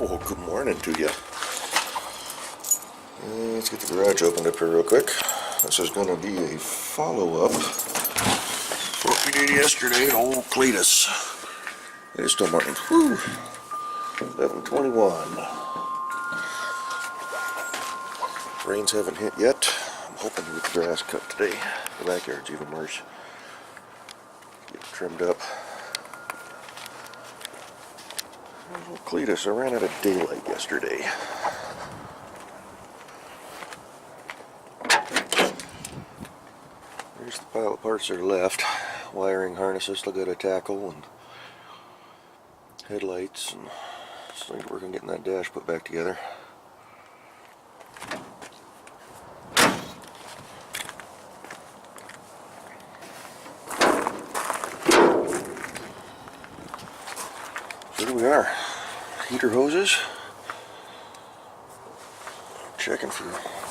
Well, good morning to you. Let's get the garage opened up here real quick. This is going to be a follow-up to what we did yesterday at old Cledus. It is still morning. Whew. 11:21. Rains haven't hit yet. I'm hoping to get the grass cut today. The backyard's even worse. Get it trimmed up. Old Cledus, I ran out of daylight yesterday. There's the pile of parts that are left. Wiring harnesses still got to tackle, and headlights, and still need to work on getting that dash put back together. So here we are. Heater hoses. Checking for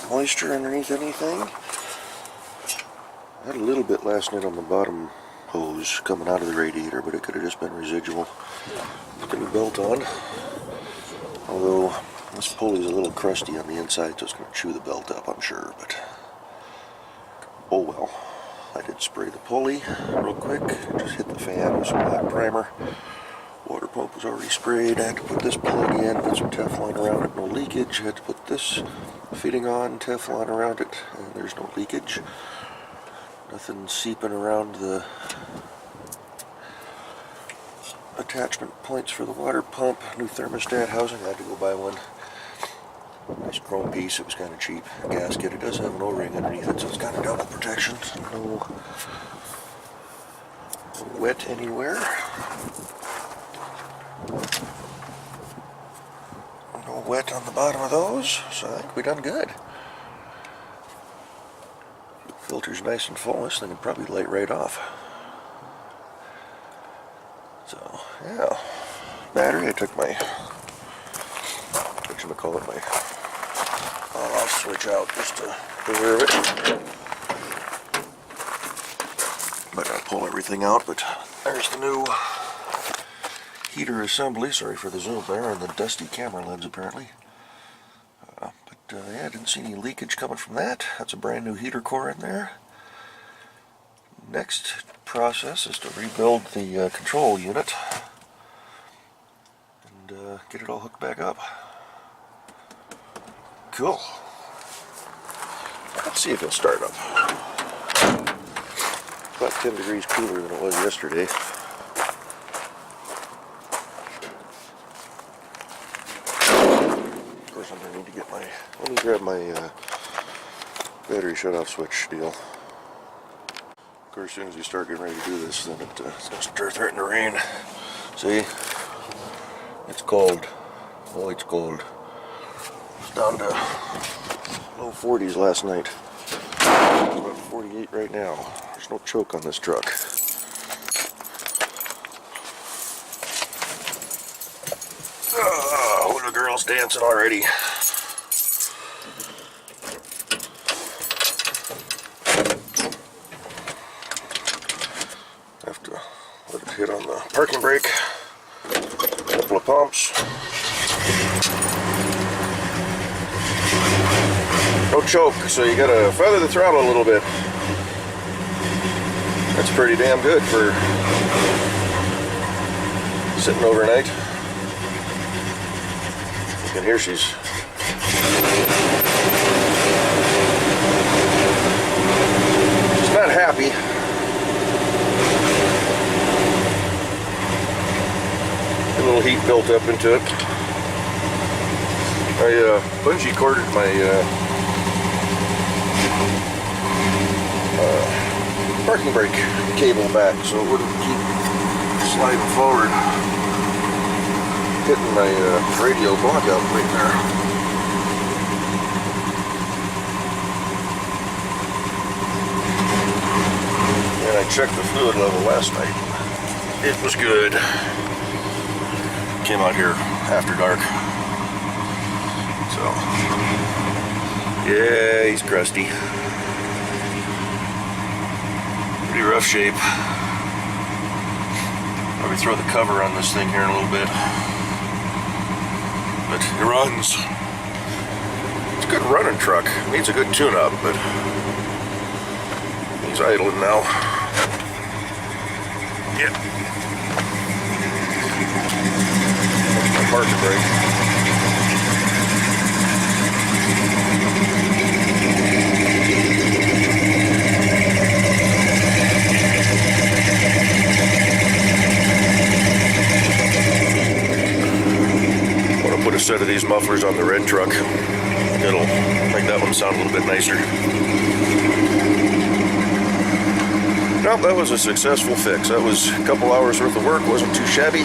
moisture underneath anything. I had a little bit last night on the bottom hose coming out of the radiator, but it could have just been residual. Put the new belt on. Although this pulley's a little crusty on the inside, so it's going to chew the belt up, I'm sure. But oh well. I did spray the pulley real quick. Just hit the fan with some black primer. Water pump was already sprayed. I had to put this plug in, put some Teflon around it, no leakage. I had to put this fitting on, Teflon around it, and there's no leakage. Nothing seeping around the attachment points for the water pump. New thermostat housing, I had to go buy one. Nice chrome piece, it was kind of cheap. Gasket, it does have an O-ring underneath it, so it's got a double protection. No wet anywhere. No wet on the bottom of those, so I think we done good. Filter's nice and full. This thing would probably light right off. So, yeah. Battery, I took my, whatchamacallit, my on-off switch out just to preserve it. Might not pull everything out, but there's the new heater assembly. Sorry for the zoom there, and the dusty camera lens apparently. Yeah, I didn't see any leakage coming from that. That's a brand new heater core in there. Next process is to rebuild the control unit and get it all hooked back up. Cool. Let's see if it'll start up. About 10 degrees cooler than it was yesterday. I'm going to need to get my, let me grab my battery shut-off switch deal. Of course, as soon as you start getting ready to do this, then it's going to start threatening to rain. See? It's cold. Oh, it's cold. It's down to low 40s last night. It's about 48 right now. There's no choke on this truck. Oh, the girl's dancing already. Have to let it hit on the parking brake. Couple of pumps. No choke, so you gotta feather the throttle a little bit. That's pretty damn good for sitting overnight. You can hear she's not happy. A little heat built up into it. I bungee corded my parking brake cable back so it wouldn't keep sliding forward, hitting my radio blockout right there. And I checked the fluid level last night. It was good. Came out here after dark. So, yeah, he's crusty. Pretty rough shape. Probably throw the cover on this thing here in a little bit. but it runs. It's a good running truck. Needs a good tune-up, but he's idling now. Yeah. That's my parking brake. Put a set of these mufflers on the red truck. It'll make that one sound a little bit nicer. No, that was a successful fix. That was a couple hours worth of work. Wasn't too shabby.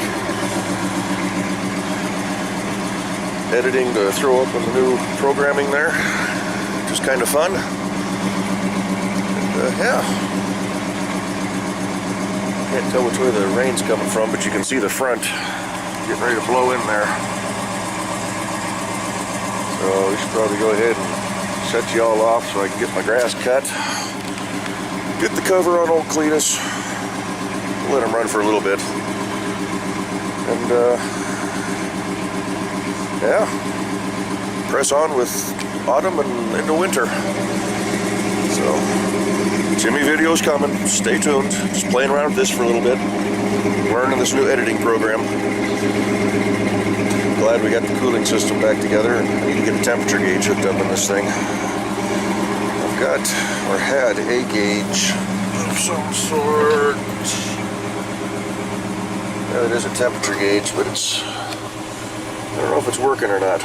Editing to throw up in the new programming there. Just kind of fun. And, yeah. Can't tell which way the rain's coming from, but you can see the front getting ready to blow in there. So we should probably go ahead and shut you all off so I can get my grass cut. Get the cover on old Cledus. Let him run for a little bit. And yeah, press on with autumn and into winter. So Jimmy video's coming. Stay tuned. Just playing around with this for a little bit. Learning this new editing program. Glad we got the cooling system back together. I need to get a temperature gauge hooked up in this thing. I've got, or had, a gauge of some sort. Yeah, it is a temperature gauge, but it's, I don't know if it's working or not.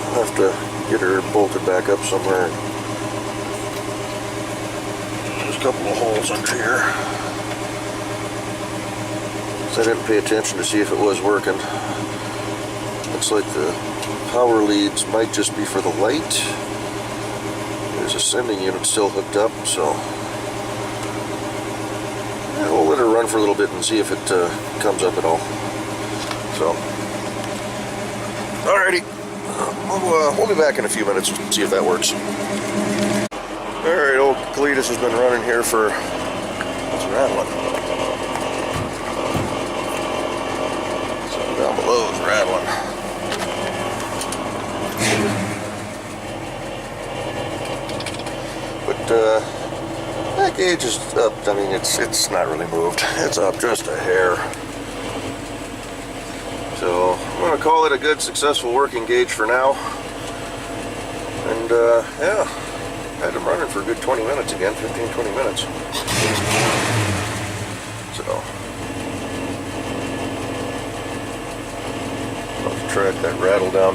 I'll have to get her bolted back up somewhere. There's a couple of holes under here. I didn't pay attention to see if it was working. Looks like the power leads might just be for the light. There's a sending unit still hooked up, so yeah, we'll let her run for a little bit and see if it comes up at all. So, alrighty, we'll be back in a few minutes and see if that works. Alright, old Cledus has been running here for, what's rattling? Down below is rattling. But that gauge is up. I mean, it's not really moved. It's up just a hair. So I'm gonna call it a good, successful working gauge for now. And yeah, had him running for a good 20 minutes again, 15-20 minutes. So. Track that rattle down.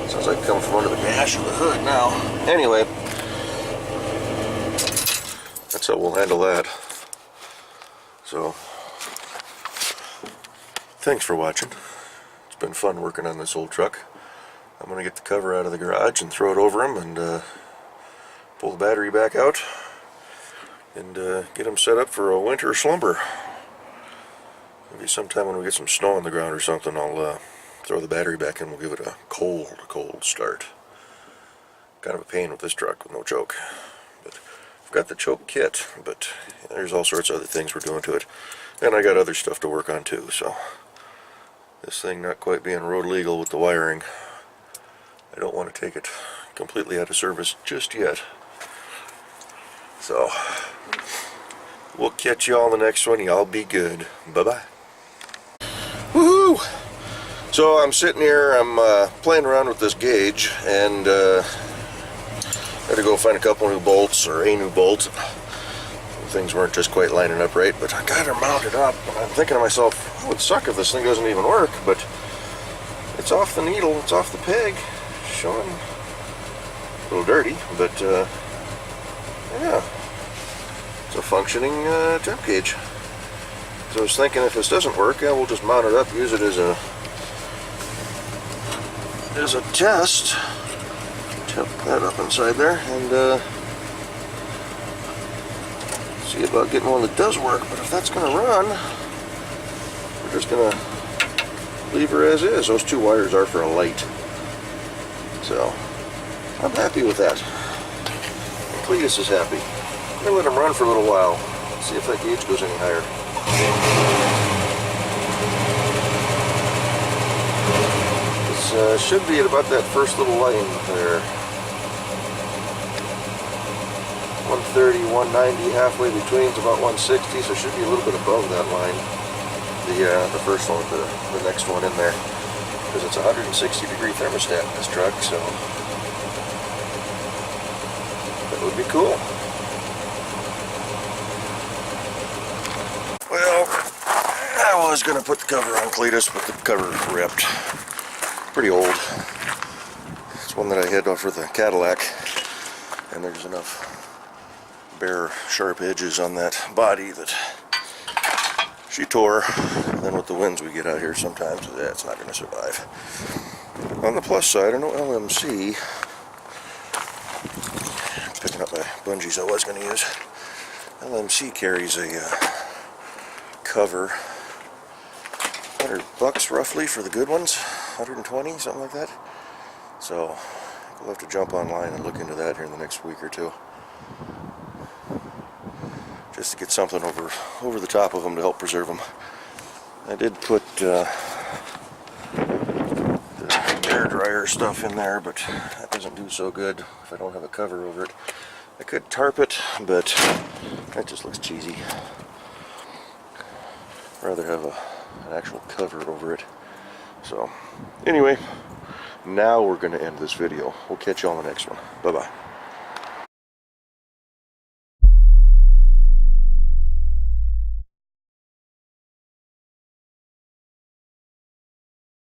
Sounds like coming from under the dash of the hood now. Anyway, that's how we'll handle that. So, thanks for watching. It's been fun working on this old truck. I'm going to get the cover out of the garage and throw it over him and pull the battery back out. And get them set up for a winter slumber. Maybe sometime when we get some snow on the ground or something, I'll throw the battery back in. We'll give it a cold start. Kind of a pain with this truck with no choke. But I've got the choke kit, but there's all sorts of other things we're doing to it. And I got other stuff to work on too, so this thing not quite being road legal with the wiring. I don't want to take it completely out of service just yet. So, we'll catch y'all in the next one. Y'all be good. Bye-bye. Woohoo! So I'm sitting here, I'm playing around with this gauge, and had to go find a couple new bolts, or a new bolt. Things weren't just quite lining up right, but I got her mounted up, and I'm thinking to myself, it would suck if this thing doesn't even work, but it's off the needle, it's off the peg, showing a little dirty, but yeah, it's a functioning temp gauge. So I was thinking if this doesn't work, yeah, we'll just mount it up, use it as a test. Tip that up inside there, and see about getting one that does work. But if that's going to run, we're just going to leave her as is. Those two wires are for a light, so I'm happy with that. Cledus is happy. gonna let them run for a little while. See if that gauge goes any higher. This should be at about that first little line there. 130, 190, halfway between is about 160, so it should be a little bit above that line. The first one, the next one in there, because it's a 160-degree thermostat in this truck, so that would be cool. Well, I was gonna put the cover on Cledus, but the cover ripped. Pretty old. It's one that I had off of the Cadillac, and there's enough bare, sharp edges on that body that she tore. And then with the winds we get out here sometimes, it's not going to survive. On the plus side, I know LMC, picking up my bungees I was going to use, LMC carries a cover, $100 roughly for the good ones, 120, something like that. So we'll have to jump online and look into that here in the next week or two, just to get something over the top of them to help preserve them. I did put the air dryer stuff in there, but that doesn't do so good if I don't have a cover over it. I could tarp it, but that just looks cheesy. I'd rather have an actual cover over it. So anyway, now we're going to end this video. We'll catch you on the next one. Bye bye.